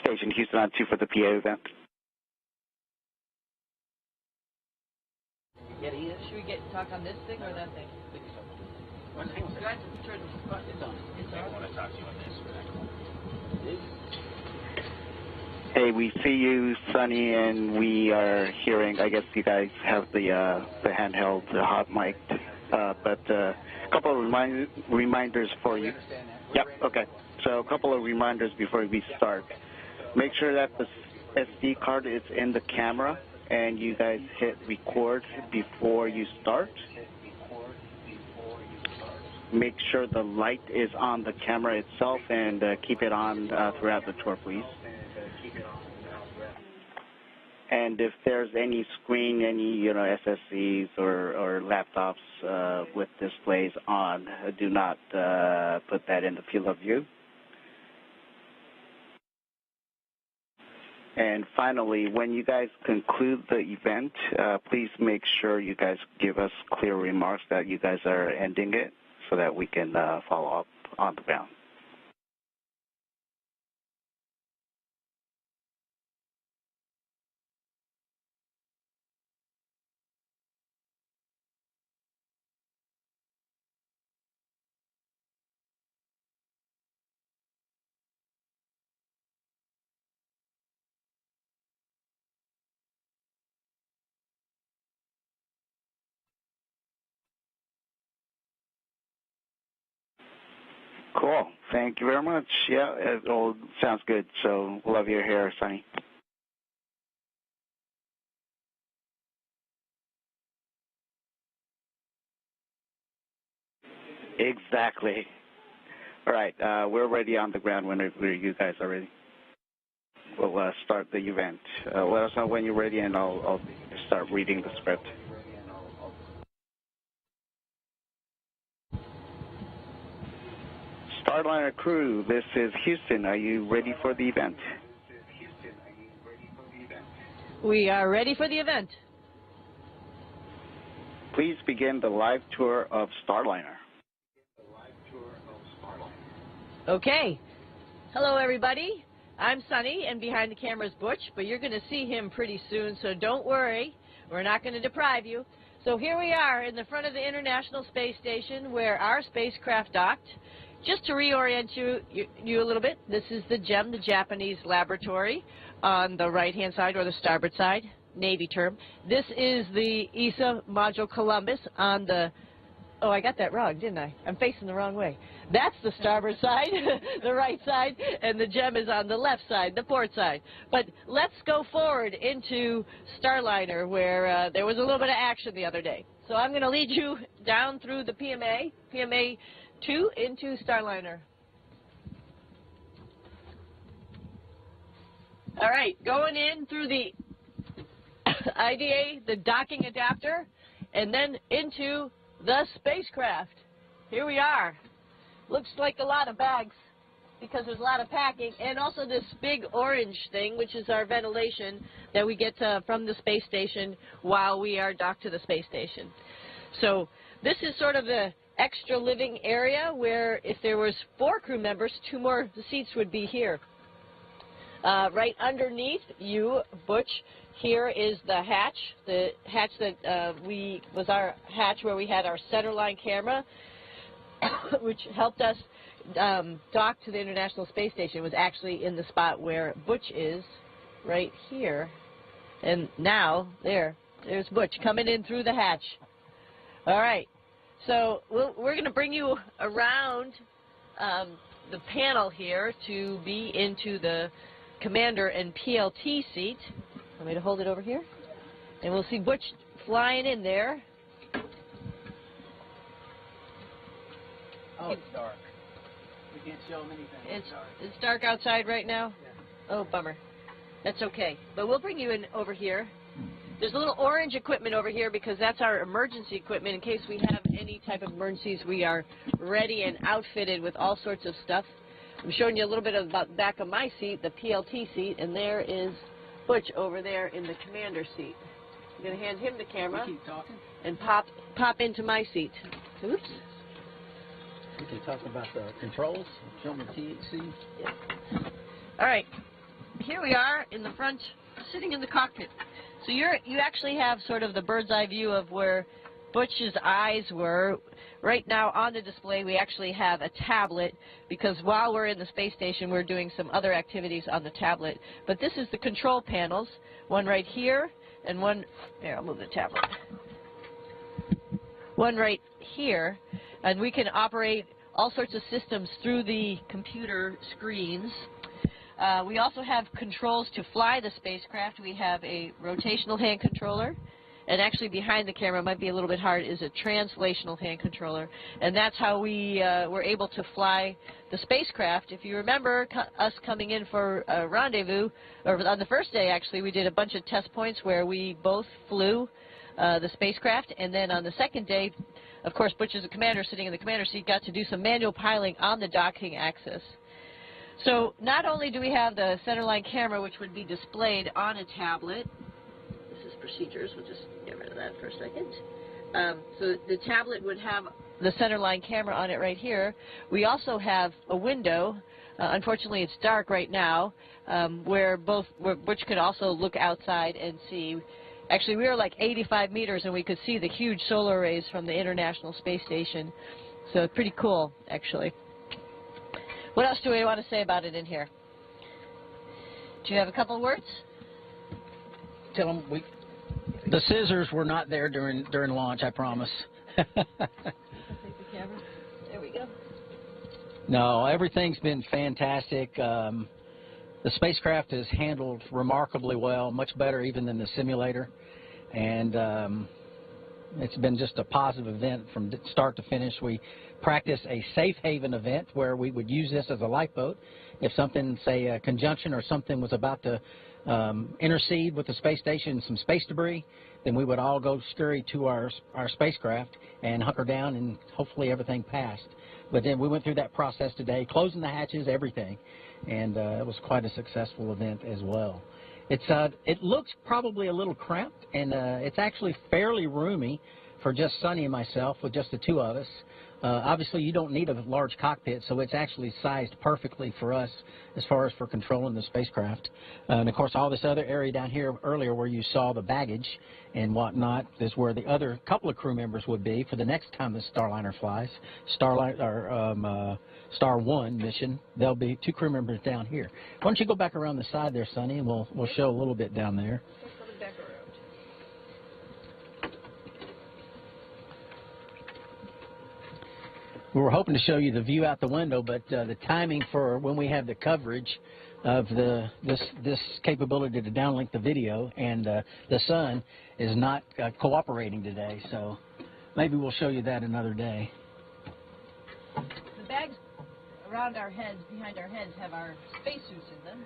Station Houston on 2 for the PA event. Yeah, should we talk on this thing or that thing? Hang on a second. It's on. I want to talk to you on this. Hey, we see you, Suni, and we are hearing, I guess you guys have the handheld, the hot mic, but a couple of reminders for you. Yep, okay. So a couple of reminders before we start. Make sure that the SD card is in the camera and you guys hit record before you start. Make sure the light is on the camera itself and keep it on throughout the tour, please. And if there's any screen, any SSCs or laptops with displays on, do not put that in the field of view. And finally, when you guys conclude the event, please make sure you guys give us clear remarks that you guys are ending it so that we can follow up on the ground. Cool. Thank you very much. Yeah, it all sounds good. So love your hair, Suni. Exactly. All right, we're ready on the ground whenever you guys are ready. We'll start the event. Let us know when you're ready, and I'll start reading the script. Starliner crew, this is Houston. Are you ready for the event? We are ready for the event. Please begin the live tour of Starliner. Okay. Hello, everybody. I'm Suni, and behind the camera is Butch, but you're going to see him pretty soon, so don't worry. We're not going to deprive you. So here we are in the front of the International Space Station where our spacecraft docked. Just to reorient you a little bit, this is the GEM, the Japanese laboratory, on the right-hand side or the starboard side, Navy term. This is the ESA module Columbus on the, oh, I got that wrong, didn't I? I'm facing the wrong way. That's the starboard side, the right side, and the GEM is on the left side, the port side. But let's go forward into Starliner, where there was a little bit of action the other day. So I'm going to lead you down through the PMA 2 into Starliner. All right, going in through the IDA, the docking adapter, and then into the spacecraft. Here we are. Looks like a lot of bags because there's a lot of packing, and also this big orange thing, which is our ventilation that we get from the space station while we are docked to the space station. So this is sort of the extra living area where if there was 4 crew members, 2 more seats would be here. Right underneath you, Butch, here is the hatch that was our hatch where we had our centerline camera, which helped us dock to the International Space Station. It was actually in the spot where Butch is, right here. And now, there's Butch coming in through the hatch. All right, so we're going to bring you around the panel here to be into the commander and PLT seat. Want me to hold it over here? And we'll see Butch flying in there. Oh, it's dark. We can't show them anything. It's dark outside right now? Yeah. Oh, bummer. That's okay. But we'll bring you in over here. There's a little orange equipment over here because that's our emergency equipment. In case we have any type of emergencies, we are ready and outfitted with all sorts of stuff. I'm showing you a little bit about the back of my seat, the PLT seat, and there is Butch over there in the commander seat. I'm going to hand him the camera and pop into my seat. Oops. We can talk about the controls. Show me THC. Yeah. All right. Here we are in the front, sitting in the cockpit. So you actually have sort of the bird's eye view of where Butch's eyes were. Right now on the display we actually have a tablet because while we're in the space station we're doing some other activities on the tablet. But this is the control panels, one right here and one, here I'll move the tablet, one right here, and we can operate all sorts of systems through the computer screens. We also have controls to fly the spacecraft. We have a rotational hand controller, and actually behind the camera, might be a little bit hard, is a translational hand controller. And that's how we were able to fly the spacecraft. If you remember us coming in for a rendezvous, or on the first day actually, we did a bunch of test points where we both flew the spacecraft, and then on the second day, of course, Butch is the commander sitting in the commander seat, got to do some manual piloting on the docking axis. So not only do we have the centerline camera, which would be displayed on a tablet. This is procedures. We'll just get rid of that for a second. So the tablet would have the centerline camera on it right here. We also have a window. Unfortunately, it's dark right now, where Butch could also look outside and see. Actually, we were like 85 meters, and we could see the huge solar arrays from the International Space Station. So pretty cool, actually. What else do we want to say about it in here? Do you have a couple of words? Tell them the scissors were not there during launch, I promise. I'll take the camera. There we go. No, everything's been fantastic. The spacecraft is handled remarkably well, much better even than the simulator. And it's been just a positive event from start to finish. We practiced a safe haven event where we would use this as a lifeboat. If something, say a conjunction or something was about to intercede with the space station, some space debris, then we would all go scurry to our spacecraft and hunker down, and hopefully everything passed. But then we went through that process today, closing the hatches, everything, and it was quite a successful event as well. It looks probably a little cramped, and it's actually fairly roomy for just Suni and myself, with just the two of us. Obviously, you don't need a large cockpit, so it's actually sized perfectly for us as far as for controlling the spacecraft. And, of course, all this other area down here earlier where you saw the baggage and whatnot is where the other couple of crew members would be for the next time the Starliner flies, Star 1 mission. There'll be 2 crew members down here. Why don't you go back around the side there, Suni, and we'll show a little bit down there. We were hoping to show you the view out the window, but the timing for when we have the coverage of this capability to downlink the video and the sun is not cooperating today, so maybe we'll show you that another day. The bags around our heads, behind our heads, have our spacesuits in them.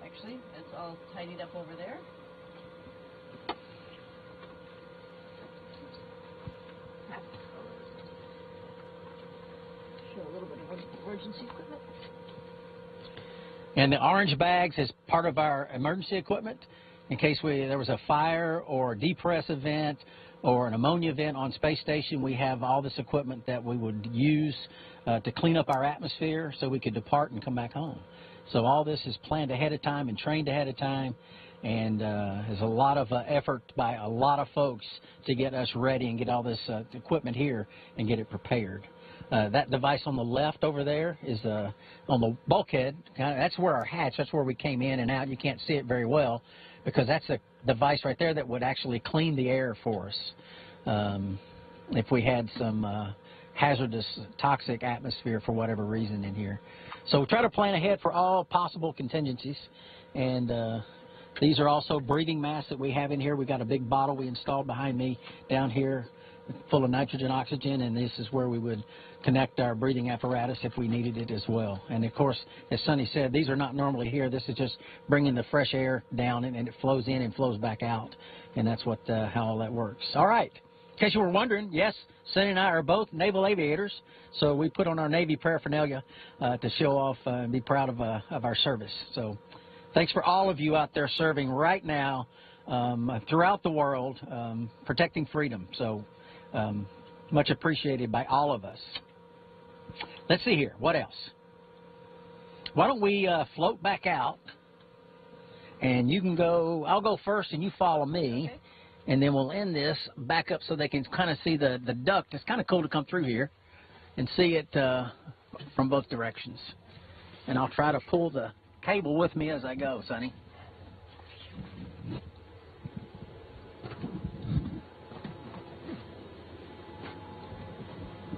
Actually, it's all tidied up over there. A little bit of emergency equipment. And the orange bags is part of our emergency equipment in case there was a fire or depress event or an ammonia event on space station, we have all this equipment that we would use to clean up our atmosphere so we could depart and come back home. So all this is planned ahead of time and trained ahead of time, and there's a lot of effort by a lot of folks to get us ready and get all this equipment here and get it prepared. That device on the left over there is on the bulkhead. That's where our hatch, that's where we came in and out. You can't see it very well because that's a device right there that would actually clean the air for us if we had some hazardous, toxic atmosphere for whatever reason in here. So we try to plan ahead for all possible contingencies. And these are also breathing masks that we have in here. We've got a big bottle we installed behind me down here full of nitrogen, oxygen, and this is where we would connect our breathing apparatus if we needed it as well. And of course, as Sonny said, these are not normally here. This is just bringing the fresh air down, and it flows in and flows back out. And that's what how all that works. All right. In case you were wondering, yes, Sonny and I are both naval aviators, so we put on our Navy paraphernalia to show off and be proud of our service. So thanks for all of you out there serving right now throughout the world, protecting freedom. So much appreciated by all of us. Let's see here. What else? Why don't we float back out, and you can go, I'll go first and you follow me. Okay. And then we'll end this back up so they can kind of see the duct. It's kind of cool to come through here and see it from both directions. And I'll try to pull the cable with me as I go, Sonny.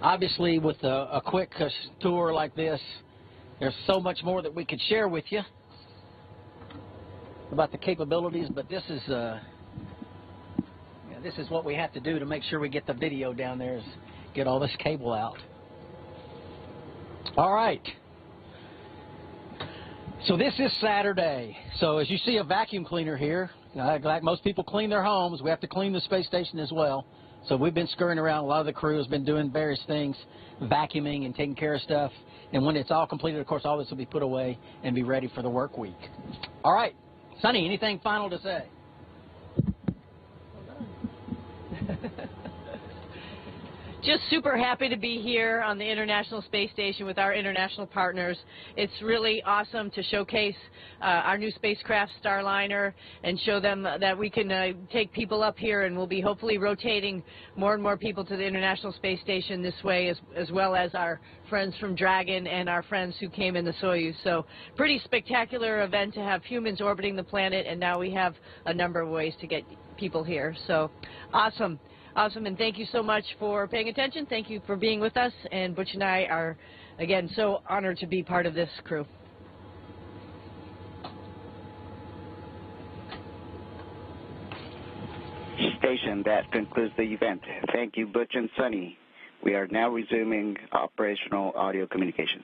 Obviously, with a quick tour like this, there's so much more that we could share with you about the capabilities, but this is what we have to do to make sure we get the video down there, is get all this cable out. All right. So this is Saturday. So as you see a vacuum cleaner here, like most people clean their homes, we have to clean the space station as well. So we've been scurrying around. A lot of the crew has been doing various things, vacuuming and taking care of stuff. And when it's all completed, of course, all this will be put away and be ready for the work week. All right. Sonny, anything final to say? Just super happy to be here on the International Space Station with our international partners. It's really awesome to showcase our new spacecraft, Starliner, and show them that we can take people up here, and we'll be hopefully rotating more and more people to the International Space Station this way, as well as our friends from Dragon and our friends who came in the Soyuz. So pretty spectacular event to have humans orbiting the planet, and now we have a number of ways to get people here. So awesome. Awesome, and thank you so much for paying attention. Thank you for being with us, and Butch and I are, again, so honored to be part of this crew. Station, that concludes the event. Thank you, Butch and Sonny. We are now resuming operational audio communications.